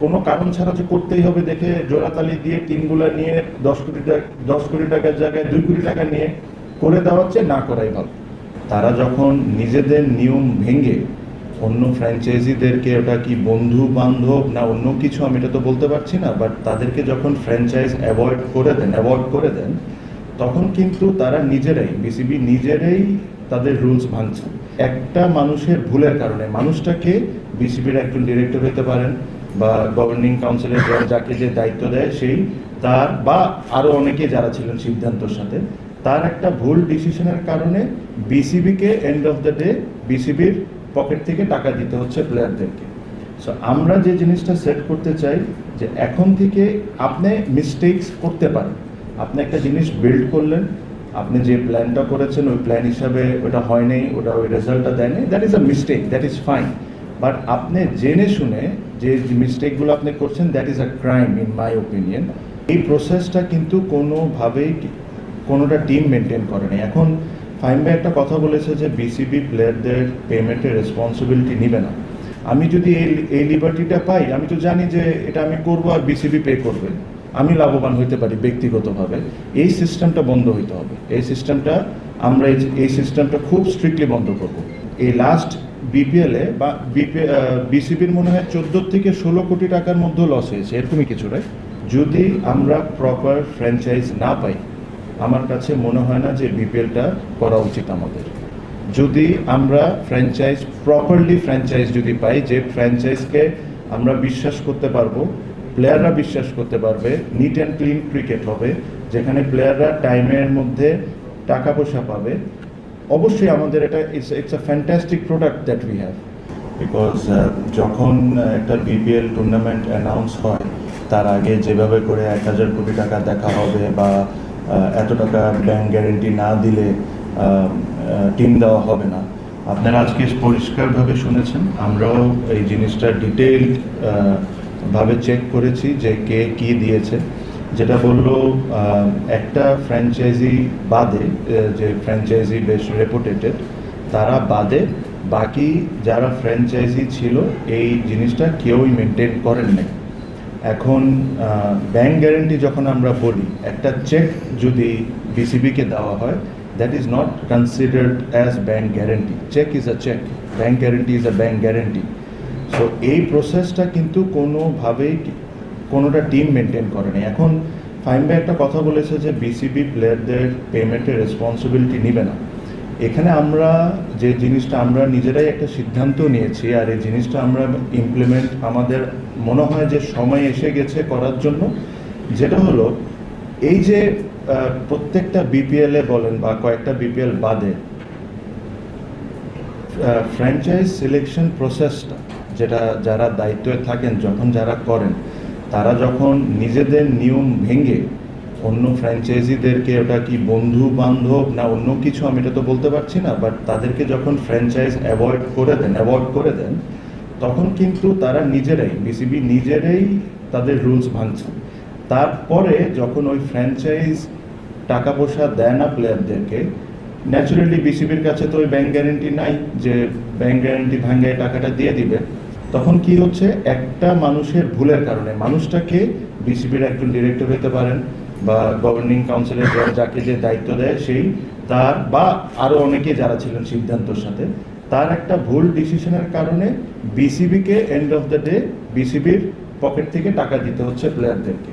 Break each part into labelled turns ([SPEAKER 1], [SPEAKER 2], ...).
[SPEAKER 1] কোনো কারণ ছাড়া যে করতেই হবে দেখে জোড়াতালি দিয়ে টিমগুলো নিয়ে 10 কোটি টাকার জায়গায় 2 কোটি টাকা নিয়ে করে দেওয়ার চেয়ে না করাই ভালো। তারা যখন নিজেদের নিয়ম ভেঙে অন্য ফ্র্যাঞ্চাইজিদেরকে, ওটা কি বন্ধু বান্ধব না অন্য কিছু আমি এটা তো বলতে পারছি না, বাট তাদেরকে যখন ফ্র্যাঞ্চাইজ অ্যাভয়েড করে দেন তখন কিন্তু তারা নিজেরাই, বিসিবি নিজেরাই তাদের রুলস ভাঙছে। একটা মানুষের ভুলের কারণে, মানুষটাকে বিসিবির একজন ডিরেক্টর হতে পারেন বা গভর্নিং কাউন্সিলের যাকে যে দায়িত্ব দেয় সেই, তার বা আরও অনেকে যারা ছিলেন সিদ্ধান্তর সাথে, তার একটা ভুল ডিসিশনের কারণে বিসিবিকে এন্ড অফ দ্য ডে বিসিবির পকেট থেকে টাকা দিতে হচ্ছে প্লেয়ারদেরকে। সো আমরা যে জিনিসটা সেট করতে চাই যে এখন থেকে আপনি মিস্টেকস করতে পারেন। আপনি একটা জিনিস বিল্ড করলেন, আপনি যে প্ল্যানটা করেছেন ওই প্ল্যান হিসাবে ওটা হয় নাই, ওটা ওই রেজাল্টটা দেয়নি, that is a mistake, that is fine. But আপনি জেনে শুনে যে মিস্টেকগুলো আপনি করছেন, that is a crime in my opinion. এই প্রসেসটা কিন্তু কোনোভাবেই কোনোটা টিম মেনটেন করে না। এখন ফাহিম ভাই একটা কথা বলেছে যে বিসিবি প্লেয়ারদের পেমেন্টের রেসপন্সিবিলিটি নেবে না। আমি যদি এই লিবার্টিটা পাই, আমি তো জানি যে এটা আমি করবো আর বিসিবি পে করবে, আমি লাভবান হইতে পারি ব্যক্তিগতভাবে। এই সিস্টেমটা বন্ধ হইতে হবে। এই সিস্টেমটা খুব স্ট্রিক্টলি বন্ধ করব। এই লাস্ট বিপিএলে বা বিসিবির মনে হয় 14 থেকে 16 কোটি টাকার মধ্যে লস হয়েছে, এরকমই কিছু, রাইট? যদি আমরা প্রপার ফ্র্যাঞ্চাইজ না পাই, আমার কাছে মনে হয় না যে বিপিএলটা করা উচিত আমাদের। যদি আমরা প্রপারলি ফ্র্যাঞ্চাইজ যদি পাই, যে ফ্র্যাঞ্চাইজকে আমরা বিশ্বাস করতে পারবো, প্লেয়াররা বিশ্বাস করতে পারবে, নিট অ্যান্ড ক্লিন ক্রিকেট হবে, যেখানে প্লেয়াররা টাইমের মধ্যে টাকা পয়সা পাবে, অবশ্যই আমাদের এটা it's a fantastic product that we have. Because যখন একটা বিপিএল টুর্নামেন্ট অ্যানাউন্স হয়, তার আগে যেভাবে করে 1000 কোটি টাকা দেখা হবে বা এত টাকা ব্যাংক গ্যারেন্টি না দিলে টিম দেওয়া হবে না, আপনারা আজকে পরিষ্কারভাবে শুনেছেন। আমরাও এই জিনিসটা ডিটেইলড ভাবে চেক করেছি যে কে কী দিয়েছে। যেটা বললো একটা ফ্র্যাঞ্চাইজি বাদে, যে ফ্র্যাঞ্চাইজি বেশ রেপুটেটেড, তারা বাদে বাকি যারা ফ্র্যাঞ্চাইজি ছিল এই জিনিসটা কেউই মেনটেন করেন নাই। এখন ব্যাংক গ্যারেন্টি যখন আমরা বলি, একটা চেক যদি বিসিবিকে দেওয়া হয়, that is not considered as bank guarantee. Check is a check, bank guarantee is a bank guarantee. So এই প্রসেসটা কিন্তু কোনোভাবেই কোনোটা টিম মেনটেন করে না। এখন ফাহিম ভাই একটা কথা বলেছে যে বিসিবি প্লেয়ারদের পেমেন্টের রেসপন্সিবিলিটি নেবে না। এখানে আমরা যে জিনিসটা আমরা নিজেরাই একটা সিদ্ধান্ত নিয়েছি, আর এই জিনিসটা আমরা ইমপ্লিমেন্ট আমাদের মনে হয় যে সময় এসে গেছে করার জন্য, যেটা হলো এই যে প্রত্যেকটা বিপিএলে বলেন বা কয়েকটা বিপিএল বাদে ফ্র্যাঞ্চাইজ সিলেকশন প্রসেসটা, যেটা যারা দায়িত্বে থাকেন, যখন যারা করেন, তারা যখন নিজেদের নিয়ম ভেঙে অন্য ফ্র্যাঞ্চাইজিদেরকে, ওটা কি বন্ধু বান্ধব না অন্য কিছু আমি এটা তো বলতে পারছি না, বাট তাদেরকে যখন ফ্র্যাঞ্চাইজ অ্যাভয়েড করে দেন তখন কিন্তু তারা নিজেরাই, বিসিবি নিজেরাই তাদের রুলস ভাঙছে। তারপরে যখন ওই ফ্র্যাঞ্চাইজ টাকা পয়সা দেয় না প্লেয়ারদেরকে, ন্যাচুরালি বিসিবির কাছে তো ওই ব্যাংক গ্যারেন্টি নাই যে ব্যাংক গ্যারেন্টি ভাঙে টাকাটা দিয়ে দিবে। তখন কি হচ্ছে, একটা মানুষের ভুলের কারণে, মানুষটাকে বিসিবির একজন ডিরেক্টর হতে পারেন বা গভর্নিং কাউন্সিলের যাকে যে দায়িত্ব দেয় সেই, তার বা আরও অনেকে যারা ছিলেন সিদ্ধান্তর সাথে, তার একটা ভুল ডিসিশনের কারণে বিসিবিকে এন্ড অফ দ্য ডে বিসিবির পকেট থেকে টাকা দিতে হচ্ছে প্লেয়ারদেরকে।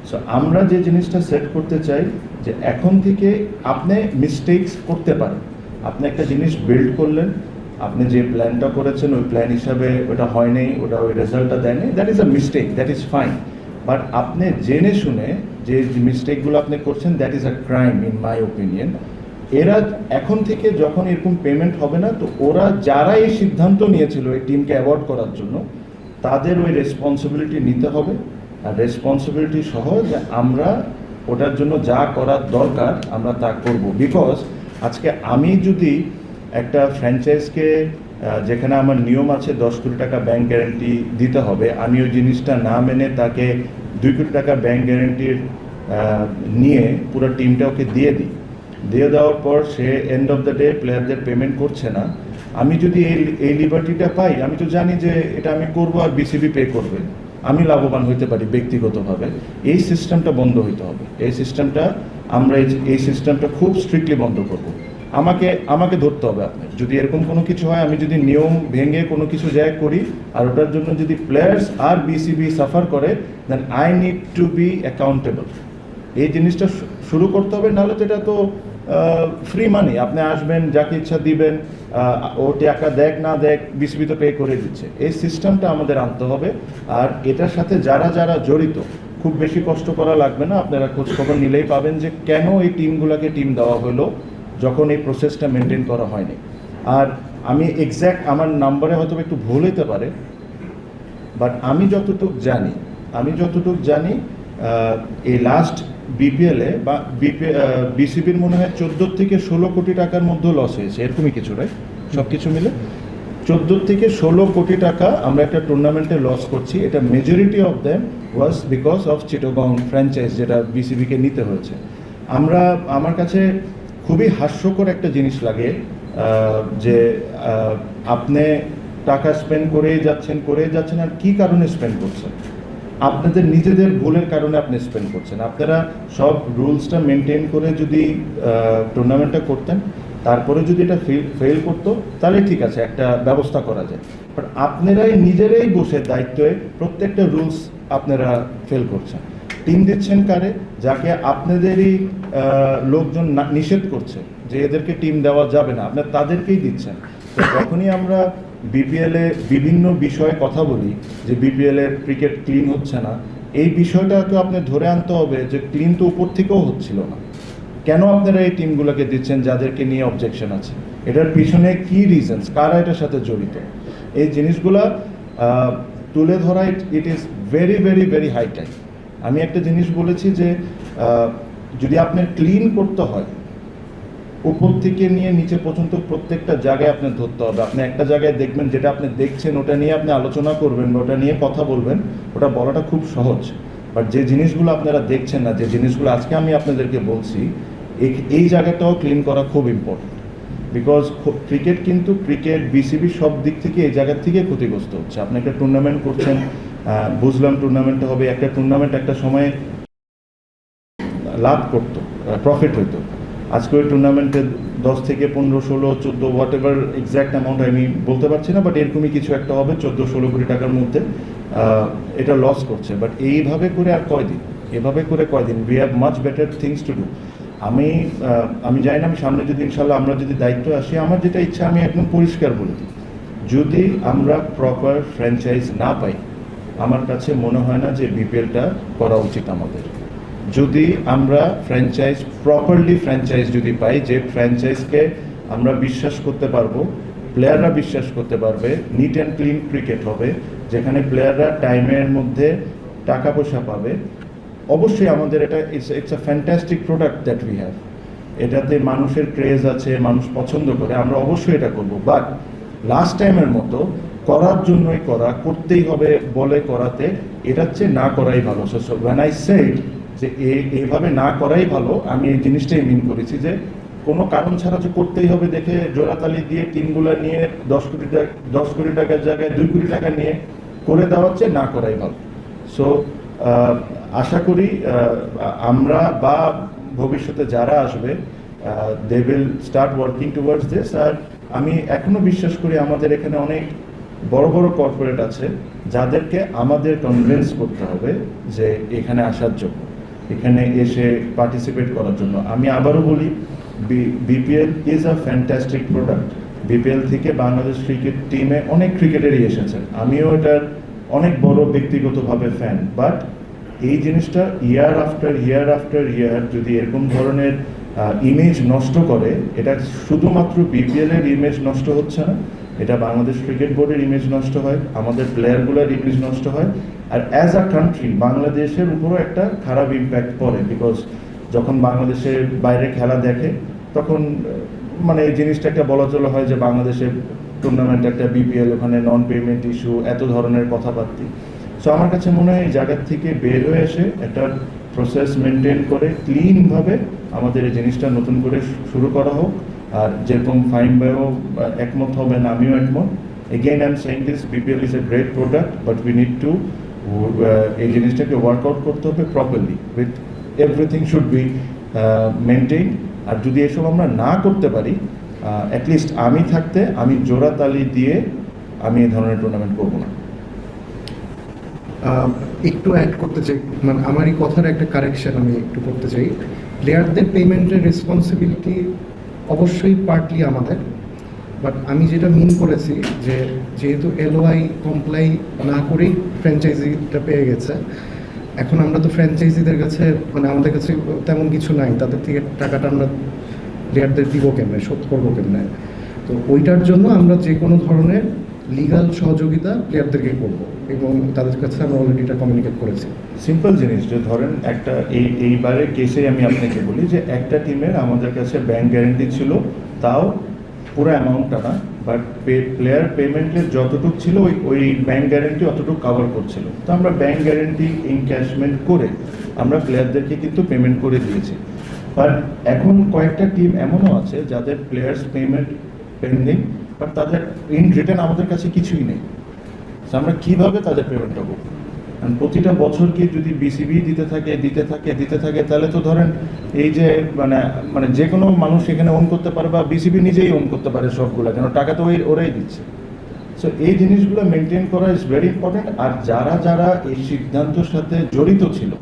[SPEAKER 1] সো আমরা যে জিনিসটা সেট করতে চাই যে এখন থেকে আপনি মিস্টেকস করতে পারেন। আপনি একটা জিনিস বিল্ড করলেন, আপনি যে প্ল্যানটা করেছেন ওই প্ল্যান হিসাবে ওটা হয় নাই, ওটা ওই রেজাল্টটা দেয়নি, that is a mistake, that is fine. But আপনি জেনে শুনে যে মিস্টেকগুলো আপনি করছেন, that is a crime in my opinion. এরা এখন থেকে যখন এরকম পেমেন্ট হবে না, তো ওরা যারা এই সিদ্ধান্ত নিয়েছিল এই টিমকে অ্যাভয়েড করার জন্য, তাদের ওই রেসপন্সিবিলিটি নিতে হবে। আর রেসপন্সিবিলিটি সহ যে আমরা ওটার জন্য যা করার দরকার আমরা তা করব। বিকজ আজকে আমি যদি একটা ফ্র্যাঞ্চাইজকে, যেখানে আমার নিয়ম আছে 10 কোটি টাকা ব্যাংক গ্যারেন্টি দিতে হবে, আমি ওই জিনিসটা না মেনে তাকে 2 কোটি টাকা ব্যাংক গ্যারেন্টির নিয়ে পুরো টিমটা ওকে দিয়ে দেওয়ার পর সে এন্ড অফ দ্য ডে প্লেয়ারদের পেমেন্ট করছে না, আমি যদি এই লিবার্টিটা পাই, আমি তো জানি যে এটা আমি করবো আর বিসিবি পে করবে, আমি লাভবান হইতে পারি ব্যক্তিগতভাবে, এই সিস্টেমটা বন্ধ হইতে হবে। এই সিস্টেমটা আমরা এই সিস্টেমটা খুব স্ট্রিক্টলি বন্ধ করব। আমাকে ধরতে হবে আপনার, যদি এরকম কোনো কিছু হয়, আমি যদি নিয়ম ভেঙে কোনো কিছু জায়গায় করি আর ওটার জন্য যদি প্লেয়ার্স আর বিসিবি সাফার করে, then I need to be accountable. এই জিনিসটা শুরু করতে হবে, নাহলে তো এটা তো ফ্রি মানি, আপনি আসবেন যাকে ইচ্ছা দিবেন, ও টাকা দেখ না দেখ বিসিবি তো পে করে দিচ্ছে। এই সিস্টেমটা আমাদের আনতে হবে। আর এটার সাথে যারা যারা জড়িত, খুব বেশি কষ্ট করা লাগবে না, আপনারা খোঁজখবর নিলেই পাবেন যে কেন এই টিমগুলোকে টিম দেওয়া হলো যখন এই প্রসেসটা মেনটেন করা হয়নি। আর আমি এক্স্যাক্ট আমার নাম্বারে হয়তো একটু ভুল হতে পারে, বাট আমি যতটুকু জানি এই লাস্ট বিপিএলে বা বিসিবির মনে হয় 14 থেকে 16 কোটি টাকার মধ্যে লস হয়েছে, এরকমই কিছু, রাইট? সব কিছু মিলে 14 থেকে 16 কোটি টাকা আমরা একটা টুর্নামেন্টে লস করছি। এটা majority of them was because of Chittagong franchise, যেটা বিসিবিকে নিতে হয়েছে। আমার কাছে খুবই হাস্যকর একটা জিনিস লাগে যে আপনি টাকা স্পেন্ড করেই যাচ্ছেন আর কী কারণে স্পেন্ড করছেন? আপনাদের নিজেদের ভুলের কারণে আপনি স্পেন্ড করছেন। আপনারা সব রুলসটা মেনটেন করে যদি টুর্নামেন্টটা করতেন, তারপরে যদি এটা ফেল করতো, তাহলে ঠিক আছে, একটা ব্যবস্থা করা যায়। বাট আপনারাই নিজেরাই বসে দায়িত্বে প্রত্যেকটা রুলস আপনারা ফেল করছেন। টিম দিচ্ছেন কারে? যাকে আপনাদেরই লোকজন নিষেধ করছে যে এদেরকে টিম দেওয়া যাবে না, আপনার তাদেরকেই দিচ্ছেন। তো যখনই আমরা বিপিএলে বিভিন্ন বিষয়ে কথা বলি যে বিপিএলের ক্রিকেট ক্লিন হচ্ছে না, এই বিষয়টাকে আপনি ধরে আনতে হবে যে ক্লিন তো উপর থেকেও হচ্ছিল না। কেন আপনারা এই টিমগুলোকে দিচ্ছেন যাদেরকে নিয়ে অবজেকশন আছে? এটার পিছনে কি রিজনস, কারা এটার সাথে জড়িত? এই জিনিসগুলা তুলে ধরা, it is very very very high time. আমি একটা জিনিস বলেছি যে যদি আপনার ক্লিন করতে হয়, উপর থেকে নিয়ে নিচে পর্যন্ত প্রত্যেকটা জায়গায় আপনার ধরতে হবে। আপনি একটা জায়গায় দেখবেন, যেটা আপনি দেখছেন ওটা নিয়ে আপনি আলোচনা করবেন বা ওটা নিয়ে কথা বলবেন, ওটা বলাটা খুব সহজ। বাট যে জিনিসগুলো আপনারা দেখছেন না, যে জিনিসগুলো আজকে আমি আপনাদেরকে বলছি, এই জায়গাটাও ক্লিন করা খুব ইম্পর্টেন্ট। বিকজ ক্রিকেট বিসিবি সব দিক থেকে এই জায়গার থেকে ক্ষতিগ্রস্ত হচ্ছে। আপনি একটা টুর্নামেন্ট করছেন, বুঝলাম টুর্নামেন্টটা হবে, একটা টুর্নামেন্ট একটা সময় লাভ করতো, প্রফিট হইতো। আজকে ওই টুর্নামেন্টে 10 থেকে 15, 16, 14 হোয়াট এভার এক্স্যাক্ট অ্যামাউন্ট আমি বলতে পারছি না, বাট এরকমই কিছু একটা হবে 14-16 কোটি টাকার মধ্যে এটা লস করছে। বাট এইভাবে করে আর কয়দিন, we have much better things to do. আমি জানি না, আমি সামনে যদি ইনশাল্লাহ আমরা যদি দায়িত্ব আসি, আমার যেটা ইচ্ছা আমি একদম পরিষ্কার বলে দিই, যদি আমরা প্রপার ফ্র্যাঞ্চাইজ না পাই, আমার কাছে মনে হয় না যে বিপিএলটা করা উচিত আমাদের। যদি আমরা প্রপারলি ফ্র্যাঞ্চাইজ যদি পাই, যে ফ্র্যাঞ্চাইজকে আমরা বিশ্বাস করতে পারবো, প্লেয়াররা বিশ্বাস করতে পারবে, নিট অ্যান্ড ক্লিন ক্রিকেট হবে, যেখানে প্লেয়াররা টাইমের মধ্যে টাকা পয়সা পাবে, অবশ্যই আমাদের এটা it's a fantastic product that we have. এটাতে মানুষের ক্রেজ আছে, মানুষ পছন্দ করে, আমরা অবশ্যই এটা করব। বাট লাস্ট টাইমের মতো করতেই হবে বলে করাতে, এটার চেয়ে না করাই ভালো। সো ওয়েন আই সেড যে এইভাবে না করাই ভালো, আমি এই জিনিসটাই মিন করেছি যে কোনো কারণ ছাড়া যে করতেই হবে দেখে জোড়াতালি দিয়ে টিমগুলো নিয়ে 10 কোটি টাকার জায়গায় 2 কোটি টাকা নিয়ে করে দেওয়ার চেয়ে না করাই ভালো। সো আশা করি আমরা বা ভবিষ্যতে যারা আসবে, they will start working towards this. আর আমি এখনো বিশ্বাস করি আমাদের এখানে অনেক বড় বড় কর্পোরেট আছে যাদেরকে আমাদের কনভিন্স করতে হবে যে এখানে আসার জন্য, এখানে এসে পার্টিসিপেট করার জন্য। আমি আবারও বলি, BPL is a fantastic product. BPL থেকে বাংলাদেশ ক্রিকেট টিমে অনেক ক্রিকেটারই এসেছেন, আমিও এটার অনেক বড় ব্যক্তিগতভাবে ফ্যান। বাট এই জিনিসটা ইয়ার আফটার ইয়ার যদি এরকম ধরনের ইমেজ নষ্ট করে, এটা শুধুমাত্র বিপিএলের ইমেজ নষ্ট হচ্ছে না, এটা বাংলাদেশ ক্রিকেট বোর্ডের ইমেজ নষ্ট হয়, আমাদের প্লেয়ারগুলোর ইমেজ নষ্ট হয়, আর অ্যাজ আ কান্ট্রি বাংলাদেশের উপরও একটা খারাপ ইম্প্যাক্ট পড়ে। বিকজ যখন বাংলাদেশের বাইরে খেলা দেখে, তখন মানে এই জিনিসটা একটা বলা চলা হয় যে বাংলাদেশের টুর্নামেন্ট একটা বিপিএল, ওখানে নন পেমেন্ট ইস্যু, এত ধরনের কথাবার্তা। সো আমার কাছে মনে হয় এই জায়গার থেকে বের হয়ে এসে একটা প্রসেস মেনটেন করে ক্লিনভাবে আমাদের এই জিনিসটা নতুন করে শুরু করা হোক। আর যেরকম ফাইম ভাইও একমত হবেন, আমিও একমত। Again I am saying this, BPL is a great product, but we need to এই জিনিসটাকে ওয়ার্কআউট করতে হবে properly, with everything should be maintain. আর যদি এসব আমরা না করতে পারি, অ্যাটলিস্ট আমি থাকতে আমি জোড়া তালি দিয়ে আমি এই ধরনের টুর্নামেন্ট করবো না।
[SPEAKER 2] একটু অ্যাড করতে চাই, মানে আমার এই কথার একটা কারেকশন আমি একটু করতে চাই। প্লেয়ারদের পেমেন্টের রেসপন্সিবিলিটি অবশ্যই পার্টলি আমাদের, বাট আমি যেটা মিন করেছি যে যেহেতু এলওআই কমপ্লাই না করেই ফ্র্যাঞ্চাইজিটা পেয়ে গেছে, এখন আমরা তো ফ্র্যাঞ্চাইজিদের কাছে মানে আমাদের কাছে তেমন কিছু নাই, তাদের থেকে টাকাটা আমরা প্লেয়ারদের দিব কেমনে, শোধ করবো কেমনে। তো ওইটার জন্য আমরা যে কোনো ধরনের লিগাল সহযোগিতা প্লেয়ারদেরকে করবো এবং তাদের কাছে আমরা অলরেডি এটা কমিউনিকেট করেছি।
[SPEAKER 1] সিম্পল জিনিস, যে ধরেন একটা এইবারের কেসে আমি আপনাকে বলি যে একটা টিমের আমাদের কাছে ব্যাংক গ্যারেন্টি ছিল, তাও পুরো অ্যামাউন্টটা না, বাট প্লেয়ার পেমেন্টের যতটুকু ছিল ওই ব্যাংক গ্যারেন্টি অতটুকু কভার করছিল। তো আমরা ব্যাংক গ্যারেন্টি ইনক্যাশমেন্ট করে আমরা প্লেয়ারদেরকে কিন্তু পেমেন্ট করে দিয়েছি। বাট এখন কয়েকটা টিম এমনও আছে যাদের প্লেয়ার্স পেমেন্ট পেন্ডিং, বাট তাদের ইন রিটার্ন আমাদের কাছে কিছুই নেই। তো আমরা কীভাবে তাদের পেমেন্টটা করবো? কারণ প্রতিটা বছর কি যদি বিসিবি দিতে থাকে তাহলে তো ধরেন এই যে মানে যে কোনো মানুষ এখানে ওন করতে পারে বা বিসিবি নিজেই ওন করতে পারে সবগুলো, কেন টাকা তো ওরাই দিচ্ছে। সো এই জিনিসগুলো মেনটেন করা ইজ ভেরি ইম্পর্টেন্ট। আর যারা যারা এই সিদ্ধান্তের সাথে জড়িত ছিল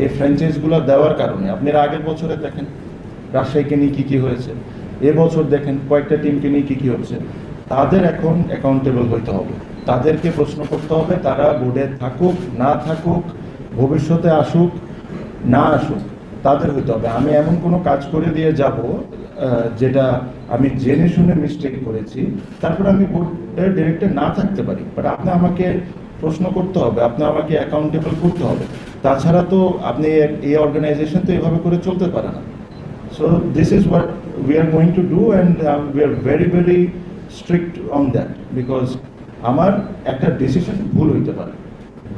[SPEAKER 1] এই ফ্র্যাঞ্চাইজগুলো দেওয়ার কারণে, আপনারা আগের বছরে দেখেন রাজশাহীকে নিয়ে কী হয়েছে, এবছর দেখেন কয়েকটা টিমকে নিয়ে কী হচ্ছে, তাদের এখন অ্যাকাউন্টেবল হইতে হবে, তাদেরকে প্রশ্ন করতে হবে। তারা বোর্ডে থাকুক না থাকুক, ভবিষ্যতে আসুক না আসুক, তাদের হইতে হবে। আমি এমন কোনো কাজ করে দিয়ে যাব যেটা আমি জেনে শুনে মিস্টেক করেছি, তারপর আমি বোর্ডের ডিরেক্টর না থাকতে পারি, বাট আপনি আমাকে প্রশ্ন করতে হবে, আপনি আমাকে অ্যাকাউন্টেবল করতে হবে। তাছাড়া তো আপনি এই অর্গানাইজেশন তো এভাবে করে চলতে পারে না। So this is what we are going to do and we are very very strict on that, because আমার একটা ডিসিশন ভুল হইতে পারে,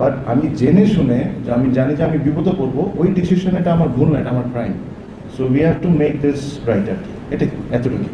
[SPEAKER 1] বাট আমি জেনে শুনে যে আমি জানি যে আমি বিপদে পড়বো, ওই ডিসিশন এটা আমার ভুল না, এটা আমার crime. So we have to make this right আর কি, এটা এতটুকু।